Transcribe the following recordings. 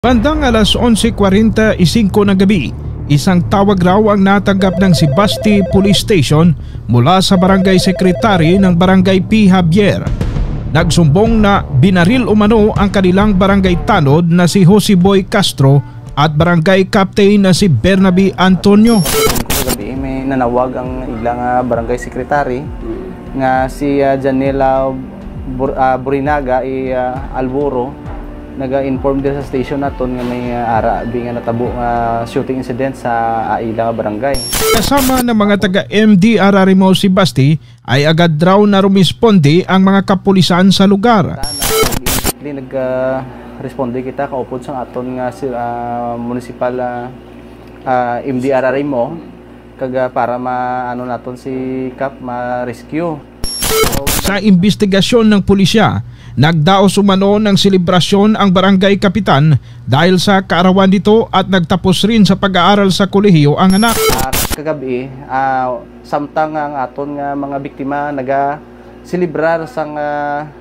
Bandang alas 11:45 ng gabi, isang tawag raw ang natanggap ng Sibasti Police Station mula sa Barangay Secretary ng Barangay P. Javier. Nagsumbong na binaril umano ang kanilang barangay tanod na si Joseboy Castro at barangay captain na si Bernabe Antonio. Gabi may nanawag ang ilang barangay secretary nga si Janela Burinaga Alburo naga-inform din sa station naton nga may arabi nga natabo nga shooting incident sa ilang barangay. Kasama ng mga taga MDRR mo Sibasti ay agad raw na rumisponde ang mga kapulisan sa lugar. Nag-responde kita kaupod sa aton nga municipal MDRR mo kaga para maano naton si Cap ma-rescue. Sa investigasyon ng pulisya, nagdaos umano ng selebrasyon ang barangay kapitan dahil sa kaarawan nito at nagtapos rin sa pag-aaral sa kolehiyo ang anak. Kagabi, samtang ang aton nga mga biktima naga-celebrar sang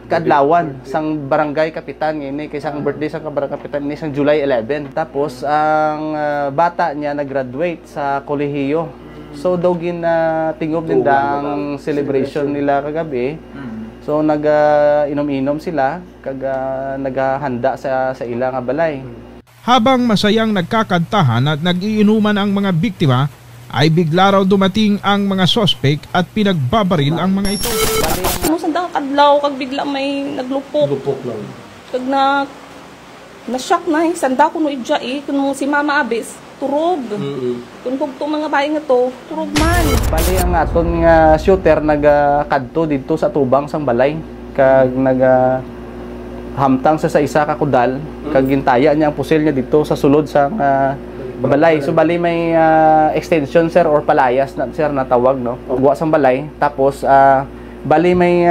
kaadlawan sang barangay kapitan ini kay sang birthday sang barangay kapitan ini sang July 11. Tapos ang bata niya nag-graduate sa kolehiyo. So daw tingog din ang celebration nila kagabi. So nag-inom-inom sila kag naghahanda sa ilang balay. Habang masayang nagkakantahan at nag-iinuman ang mga biktima, ay bigla raw dumating ang mga sospek at pinagbabaril ang mga ito. Kung sandang kadlaw kag bigla may naglupok. Lupok lang. Kag na-shock na sanda ko no idya kun si Mama Abis turog. Kung kugto mga bayi nga to, turog man. Bali ang aton nga shooter nagakadto dito sa tubang sang balay kag hamtang sa isa ka kudal kag gintaya niya ang pusil niya dito sa sulod sang balay. So bali may extension sir or palayas na sir na tawag no. Guwa sang balay tapos bali may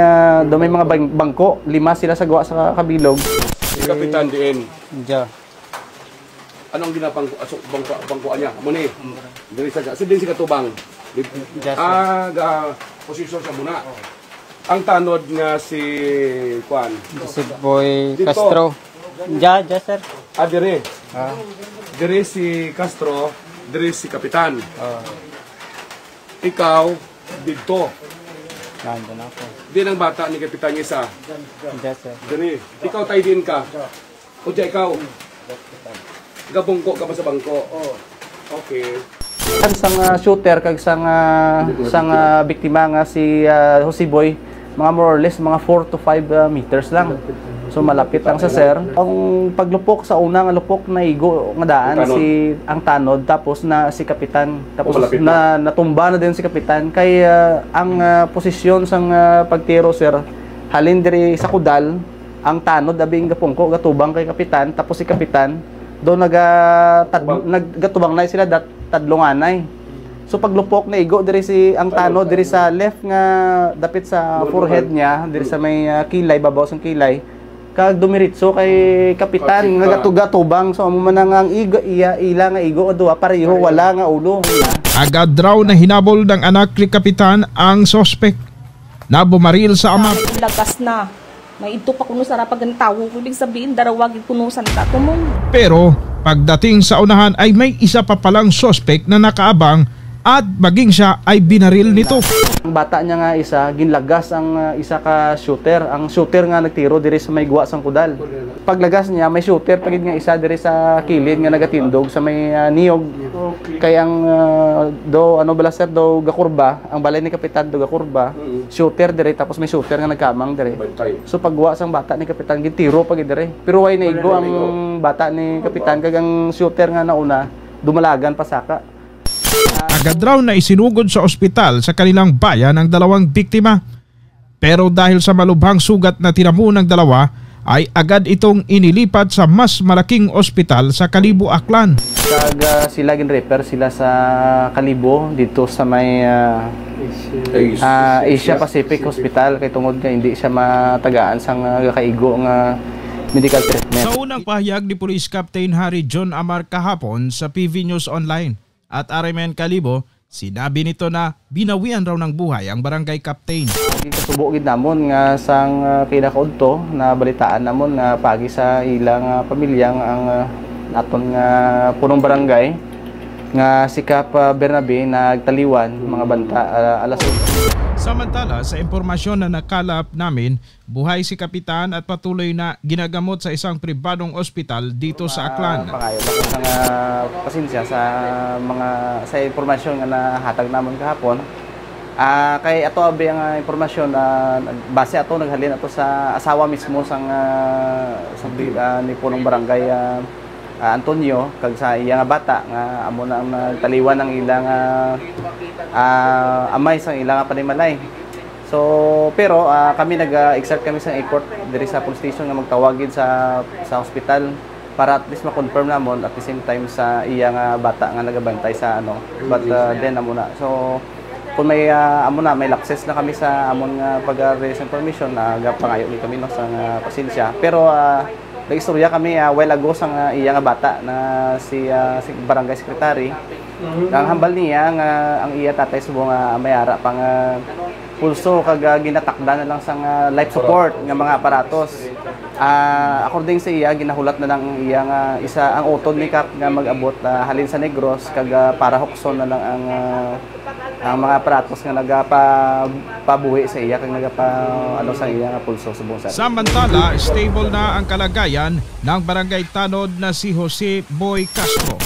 mga bangko, 5 sila sa guwa sa kabilog. Si Kapitan din. Ja. Anong ginapang bangkuan niya? Amo ni. Diri sa din si katubang. Posisyon sa muna. Ang tanod nga si Juan. Si Boy Castro. Ja sir. Diri. Diri si Castro, diri si Kapitan. Ikaw dito. Nandun ako. Di ang bata ni Kapitan isa. Ja sir. Diri. Ikaw tay din ka. O di ikaw. Gabungko ka ba sa bangko? Okay. Ang sang shooter kag sang biktima nga si Joseboy, mga more or less mga 4 to 5 meters lang. So malapit lang sa sir. Ang paglupok sa unang lupok na igo nga daan si ang tanod tapos na si kapitan tapos natumba na din si kapitan kay ang posisyon sang pagtiro sir halin diri sa kudal ang tanod abing gapungko gatubang kay kapitan tapos si kapitan do naggatubang na sila tadlunganay. So paglupok na igo diri si ang tano diri sa left nga dapit sa forehead niya diri sa may kilay babaw sang kilay kag dumiritso kay kapitan nga gatubang so amo man ang ila nga igo duha pareho wala nga ulo. Agad raw na hinabol ng anak ni kapitan ang sospek na bumaril sa ama. Lagas na. May ito pa kuno sa rapag tawo ibig sabihin darawagin kuno sa tatumon. Pero pagdating sa unahan ay may isa pa palang sospek na nakaabang at maging siya ay binaril nito. Ang bata niya nga isa ginlagas ang isa ka shooter. Ang shooter nga nagtiro diri sa may guwa sang kudal. Paglagas niya may shooter pagid nga isa diri sa kilid nga nagatindog sa may niyog. Kay ang do ano bala sir do gakurba, ang balay ni kapitan do gakurba. Shooter diri tapos may shooter nga nagkamang diri. So pagguwa sang bata ni kapitan gitiro pagid diri. Pero way naigo ang bata ni kapitan kag ang shooter nga nauna dumalagan pasaka. Agad raw na isinugod sa ospital sa kanilang bayan ang dalawang biktima. Pero dahil sa malubhang sugat na tinamo ng dalawa, ay agad itong inilipat sa mas malaking ospital sa Kalibo, Aklan. Kag sila gin-refer sila sa Kalibo dito sa may Asia Pacific Hospital kay tungod nga hindi siya matagaan sang kaigo nga medical treatment. Sa unang pahayag ni Police Captain Harry John Amar kahapon sa PV News Online at RMN Kalibo, sinabi nito na binawian raw ng buhay ang barangay captain. Kasubo gid namon nga sang kinakaudto na balitaan namon na pagi sa ilang pamilyang ang aton nga punong barangay nga si Kap Bernabe nagtaliwan mga banta alas 8. Samantala, sa impormasyon na nakalap namin, buhay si Kapitan at patuloy na ginagamot sa isang pribadong ospital dito sa Aklan. Pangayon ako sa pasensya sa impormasyon nga nahatag namon kahapon. Kay ato abi ang impormasyon base ato naghalin ato sa asawa mismo ni punong barangay Antonio kag sa iya nga bata nga amo na ang nagtaliwan ng ilang amay sang ilang panimalay. So pero kami nag-exert kami sa effort diri sa police station nga magtawagin sa hospital para at least ma-confirm namon at the same time sa iya nga bata nga nagabantay sa but then amo na. So kung may may access na kami sa amon nga pag-release information pangayo ni kami sa pasensya. Pero nag-istorya kami while ago sa iya nga bata na si barangay secretary. Ang hambal niya nga ang iya tatay subo nga mayara pang pulso kag ginatakda na lang sa life support nga mga aparatos. According sa iya ginahulat na lang iya nga isa ang utod ni Kap nga mag-abot halin sa Negros kag para hukson na lang ang mga aparatos nga nagapabuhi sa iya kag sa iya nga pulso subong sa. Samantala, stable na ang kalagayan ng barangay tanod na si Jose Boy Castro.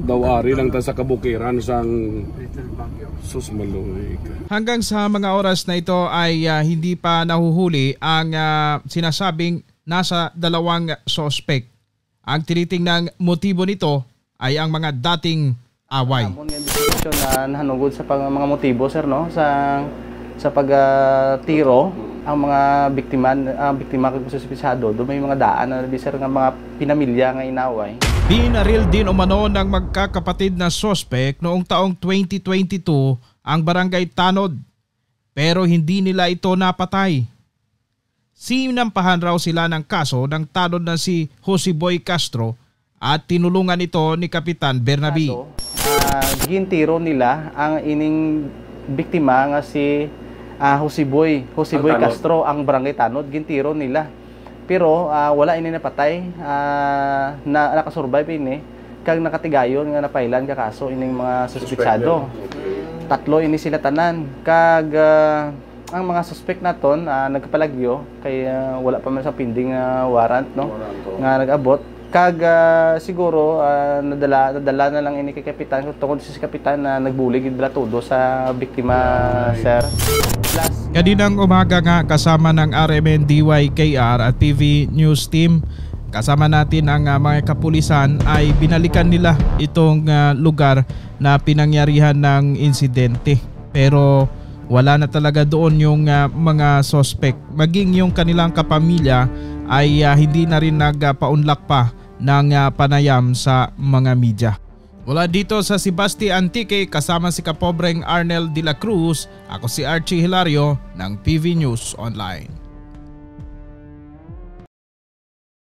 Daw-ari lang ta sa kabukiran sang susmaluig. Hanggang sa mga oras na ito ay hindi pa nahuhuli ang sinasabing nasa 2 sospek. Ang tinitingnang motibo nito ay ang mga dating away. Nahanugod sa mga motibo sir sa pagtiro ang mga biktima kag suspitsado do may mga daan na sir nga mga pinamilya nga inaway. Binaril din umano ng magkakapatid na sospek noong taong 2022 ang barangay Tanod pero hindi nila ito napatay. Sinampahan raw sila ng kaso ng Tanod na si Jose Boy Castro at tinulungan ito ni Kapitan Bernabe. Gintiro nila ang ining biktima nga si Jose Boy Castro ang barangay Tanod, gintiro nila. Pero wala ini napatay na nakasurvive ini kag nakatigayon nga napailan ka kaso ining mga suspitsado. 3 ini sila tanan kag ang mga suspect naton nagkapalagyo kay wala pa man sa pending warrant nga nag-abot kag siguro nadala na lang ini kay kapitan tungod si kapitan na nagbulig gid todo sa biktima sir. Kaninang umaga nga kasama ng RMN DYKR at PV News Team kasama natin ang mga kapulisan ay binalikan nila itong lugar na pinangyarihan ng insidente pero wala na talaga doon yung mga suspect maging yung kanilang kapamilya ay hindi na rin nagpaunlak pa ng panayam sa mga media. Mula dito sa Sebasti Antique kasama si Kapobreng Arnel de la Cruz, ako si Archie Hilario ng PV News Online.